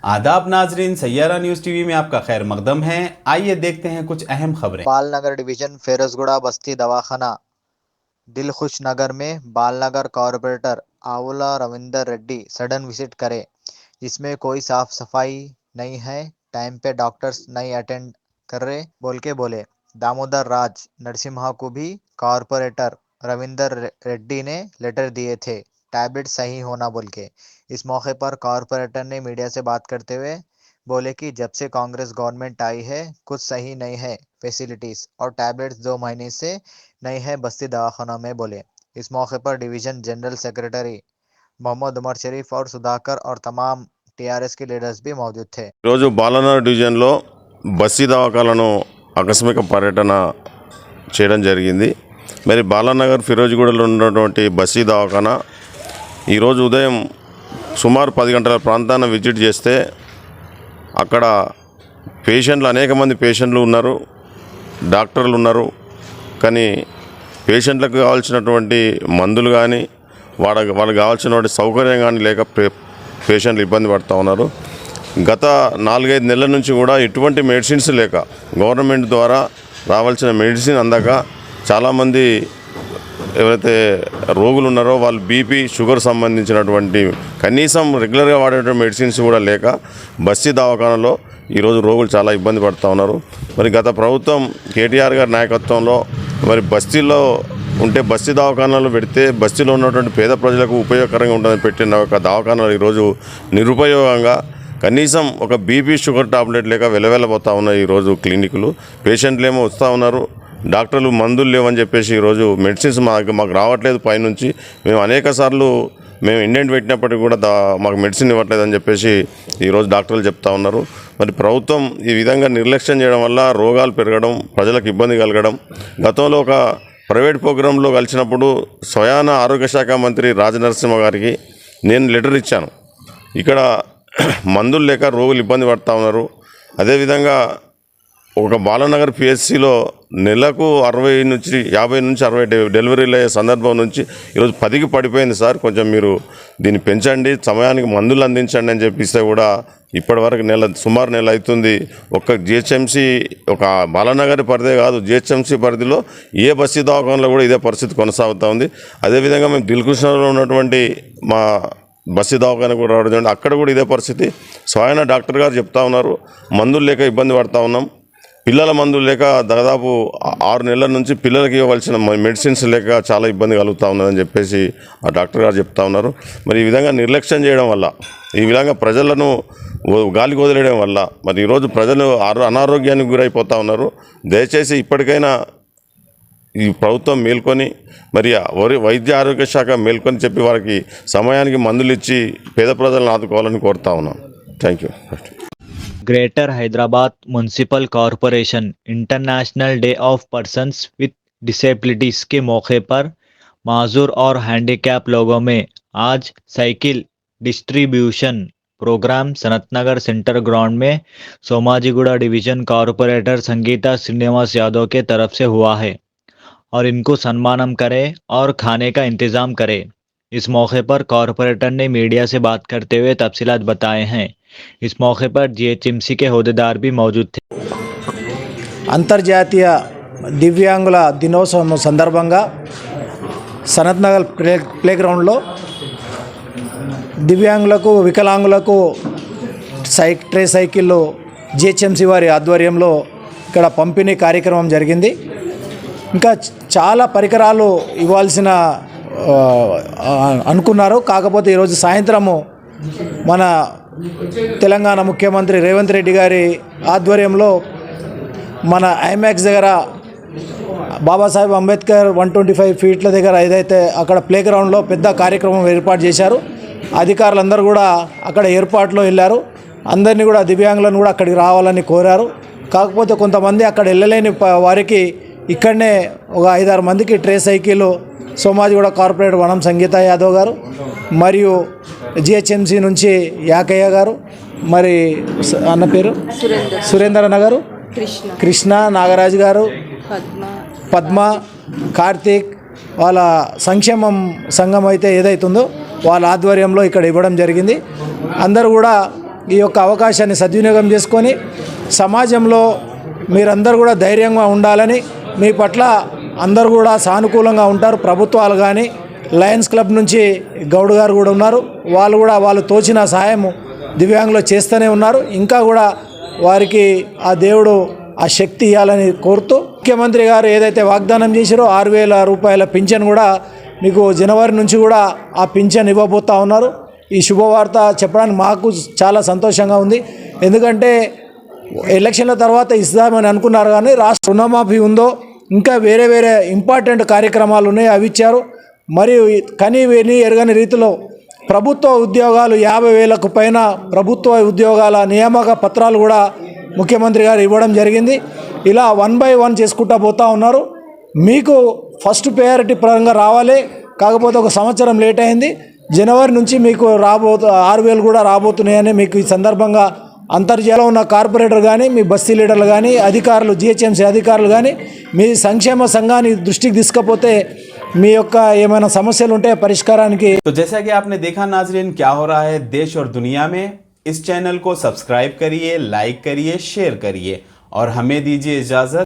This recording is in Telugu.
आदाब नाजरीन, सैयारा न्यूज़ टीवी में आपका खैर मकदम है। आइए देखते हैं कुछ अहम खबरें। बालनगर डिवीजन फेरोजगुड़ा बस्ती दवाखाना दिलखुश नगर में बालनगर कॉरपोरेटर आंवला रविंदर रेड्डी सडन विजिट करे, जिसमें कोई साफ सफाई नहीं है, टाइम पे डॉक्टर्स नहीं अटेंड कर रहे बोल के बोले। दामोदर राज नरसिम्हा को भी कॉरपोरेटर रविंदर रेड्डी ने लेटर दिए थे, टैबलेट सही होना बोल के। इस मौके पर कॉरपोरेटर ने मीडिया से बात करते हुए बोले कि जब से कांग्रेस गवर्नमेंट आई है कुछ सही नहीं है, फैसिलिटीज और टैबलेट्स 2 महीने से नहीं है बस्ती दवाखाना में बोले। इस मौके पर division general secretary Mohammed Umar Sharif और सुधाकर और तमाम टीआरएस के लीडर्स भी मौजूद थे। ఈరోజు బాలనగర్ డివిజన్లో బస్తీ దవాఖానాను ఆకస్మిక పర్యటన చేయడం జరిగింది. మరి బాలనగర్ ఫిరోజ్గూడలో ఉన్నటువంటి బస్తీ దవాఖానా ఈరోజు ఉదయం సుమారు 10 గంటల ప్రాంతాన్ని విజిట్ చేస్తే అక్కడ పేషెంట్లు అనేక మంది పేషెంట్లు ఉన్నారు, డాక్టర్లు ఉన్నారు. కానీ పేషెంట్లకు కావాల్సినటువంటి మందులు కానీ వాళ్ళకి కావాల్సినటువంటి సౌకర్యం కానీ లేక పేషెంట్లు ఇబ్బంది పడుతూ ఉన్నారు. గత 4-5 నెలల నుంచి కూడా ఎటువంటి మెడిసిన్స్ లేక గవర్నమెంట్ ద్వారా రావాల్సిన మెడిసిన్ అందక చాలామంది ఎవరైతే రోగులు ఉన్నారో వాళ్ళు బీపీ షుగర్ సంబంధించినటువంటి కనీసం రెగ్యులర్గా వాడేటువంటి మెడిసిన్స్ కూడా లేక బస్తీ దవాఖానాలో ఈరోజు రోగులు చాలా ఇబ్బంది పడుతూ ఉన్నారు. మరి గత ప్రభుత్వం కేటీఆర్ గారి నాయకత్వంలో మరి బస్తీలో ఉంటే బస్తీ దవాఖానాలు పెడితే బస్తీలో ఉన్నటువంటి పేద ప్రజలకు ఉపయోగకరంగా ఉంటుందని పెట్టిన ఒక దవాఖానాలు ఈరోజు నిరుపయోగంగా కనీసం ఒక బీపీ షుగర్ టాబ్లెట్ లేక వెలవెలబోతూ ఉన్నాయి. ఈరోజు క్లినిక్లు పేషెంట్లు ఏమో వస్తూ ఉన్నారు, డాక్టర్లు మందులు లేవని చెప్పేసి ఈరోజు మెడిసిన్స్ మాకు రావట్లేదు పైనుంచి. మేము అనేక సార్లు ఇండెంట్ పెట్టినప్పటికీ కూడా మాకు మెడిసిన్ ఇవ్వట్లేదని చెప్పేసి ఈరోజు డాక్టర్లు చెప్తా ఉన్నారు. మరి ప్రభుత్వం ఈ విధంగా నిర్లక్ష్యం చేయడం వల్ల రోగాలు పెరగడం, ప్రజలకు ఇబ్బంది కలగడం. గతంలో ఒక ప్రైవేట్ ప్రోగ్రాంలో కలిసినప్పుడు స్వయాన ఆరోగ్య శాఖ మంత్రి రాజనరసింహ గారికి నేను లెటర్ ఇచ్చాను. ఇక్కడ మందులు లేక రోగులు ఇబ్బంది పడుతూ ఉన్నారు. అదేవిధంగా ఒక బాలనగర్ పిహెచ్సిలో నెలకు 50 నుంచి 60 డెలివరీలు అయ్యే సందర్భం నుంచి ఈరోజు 10కి పడిపోయింది. సార్ కొంచెం మీరు దీన్ని పెంచండి, సమయానికి మందులు అందించండి అని చెప్పిస్తే కూడా ఇప్పటివరకు సుమారు నెల అవుతుంది. ఒక జిహెచ్ఎంసీ ఒక బాలనగర్ పరిధే కాదు, జిహెచ్ఎంసీ పరిధిలో ఏ బస్తీ దవాఖానలో కూడా ఇదే పరిస్థితి కొనసాగుతూ ఉంది. అదేవిధంగా మేము దిల్కుష్నగర్లో ఉన్నటువంటి మా బస్తీ దవాఖాన కూడా రావడం జరిగింది, అక్కడ కూడా ఇదే పరిస్థితి. స్వయాన డాక్టర్ గారు చెప్తా ఉన్నారు, మందులు లేక ఇబ్బంది పడుతూ ఉన్నాం. పిల్లల మందులు లేక దాదాపు 6 నెలల నుంచి పిల్లలకి ఇవ్వవలసిన మెడిసిన్స్ లేక చాలా ఇబ్బంది కలుగుతూ ఉన్నదని చెప్పేసి ఆ డాక్టర్ గారు చెప్తా ఉన్నారు. మరి ఈ విధంగా నిర్లక్ష్యం చేయడం వల్ల, ఈ విధంగా ప్రజలను గాలికి వదిలేయడం వల్ల మరి ఈరోజు ప్రజలు అనారోగ్యానికి గురైపోతూ ఉన్నారు. దయచేసి ఇప్పటికైనా ఈ ప్రభుత్వం మేల్కొని మరి వైద్య ఆరోగ్య శాఖ మేల్కొని చెప్పి వారికి సమయానికి మందులు ఇచ్చి పేద ప్రజలను ఆదుకోవాలని కోరుతా ఉన్నాం. Thank you. Greater Hyderabad municipal corporation international day of persons with disabilities के मौके पर माजूर और हैंडीकैप लोगों में आज cycle distribution programme Sanatnagar centre ground में सोमाजीगुड़ा डिवीजन कॉरपोरेटर संगीता श्रीनिवास यादव के तरफ से हुआ है और इनको सम्मानम करे और खाने का इंतज़ाम करे। इस मौके पर कॉरपोरेटर ने मीडिया से बात करते हुए तफसीलात बताए हैं। इस मौके पर जीएचएमसी के होदेदार भी मौजूद थे। అంతర్జాతీయ దివ్యాంగుల దినోత్సవం సందర్భంగా సనత్ నగర్ ప్లేగ్రౌండ్లో దివ్యాంగులకు వికలాంగులకు ట్రే సైకిళ్ళు జిహెచ్ఎంసీ వారి ఆధ్వర్యంలో ఇక్కడ పంపిణీ కార్యక్రమం జరిగింది. ఇంకా చాలా పరికరాలు ఇవ్వాల్సిన అనుకున్నారు. కాకపోతే ఈరోజు సాయంత్రము మన తెలంగాణ ముఖ్యమంత్రి రేవంత్ రెడ్డి గారి ఆధ్వర్యంలో మన ఐమాక్స్ దగ్గర బాబాసాహెబ్ అంబేద్కర్ 125 ఫీట్ల దగ్గర ఏదైతే అక్కడ ప్లేగ్రౌండ్లో పెద్ద కార్యక్రమం ఏర్పాటు చేశారు. అధికారులందరూ కూడా అక్కడ ఏర్పాట్లో వెళ్ళారు. అందరినీ కూడా దివ్యాంగులను కూడా అక్కడికి రావాలని కోరారు. కాకపోతే కొంతమంది అక్కడ వెళ్ళలేని వారికి ఇక్కడనే ఒక 5-6 మందికి ట్రే సైకిల్ సోమాజిగూడ కార్పొరేటర్ వనం సంగీత యాదవ్ గారు మరియు జిహెచ్ఎంసీ నుంచి యాకయ్య గారు, మరి అన్న పేరు సురేందర్ అన్న గారు, కృష్ణ నాగరాజు గారు, పద్మ, కార్తీక్ వాళ్ళ సంక్షేమం సంఘం అయితే ఏదైతుందో వాళ్ళ ఆధ్వర్యంలో ఇక్కడ ఇవ్వడం జరిగింది. అందరూ కూడా ఈ యొక్క అవకాశాన్ని సద్వినియోగం చేసుకొని సమాజంలో మీరందరూ కూడా ధైర్యంగా ఉండాలని, మీ పట్ల అందరూ కూడా సానుకూలంగా ఉంటారు. ప్రభుత్వాలు కానీ లయన్స్ క్లబ్ నుంచి గౌడ్ గారు కూడా ఉన్నారు, వాళ్ళు తోచిన సహాయము దివ్యాంగులు చేస్తూనే ఉన్నారు. ఇంకా కూడా వారికి ఆ దేవుడు ఆ శక్తి ఇవ్వాలని కోరుతూ, ముఖ్యమంత్రి గారు ఏదైతే వాగ్దానం చేశారో 6,000 రూపాయల పింఛన్ కూడా మీకు జనవరి నుంచి కూడా ఆ పింఛన్ ఇవ్వబోతూ ఉన్నారు. ఈ శుభవార్త చెప్పడానికి మాకు చాలా సంతోషంగా ఉంది. ఎందుకంటే ఎలక్షన్ల తర్వాత ఇస్తామని అనుకున్నారు, కానీ రాష్ట్ర రుణమాఫీ ఉందో ఇంకా వేరే ఇంపార్టెంట్ కార్యక్రమాలు ఉన్నాయి, అవి ఇచ్చారు. మరియు కని విని ఎరగని రీతిలో ప్రభుత్వ ఉద్యోగాలు 50,000కు పైన ప్రభుత్వ ఉద్యోగాల నియామక పత్రాలు కూడా ముఖ్యమంత్రి గారు ఇవ్వడం జరిగింది. ఇలా 1 by 1 చేసుకుంటూ పోతూ ఉన్నారు. మీకు ఫస్ట్ ప్రయారిటీ పరంగా రావాలి, కాకపోతే ఒక సంవత్సరం లేట్ అయింది. జనవరి నుంచి మీకు 6,000 కూడా రాబోతున్నాయని మీకు ఈ సందర్భంగా అంతర్జాలంలో ఉన్న కార్పొరేటర్ కానీ, మీ బస్తీ లీడర్లు కానీ, అధికారులు, జిహెచ్ఎంసీ అధికారులు కానీ మీ సంక్షేమ సంఘాన్ని దృష్టికి తీసుకపోతే మీ యొక్క ఏమైనా సమస్యలు ఉంటే పరిష్కారానికి. तो जैसा कि आपने देखा नाजरीन, क्या हो रहा है देश और दुनिया में, इस चैनल को सब्सक्राइब करिए, लाइक करिए, शेयर करिए और हमें दीजिए इजाज़त।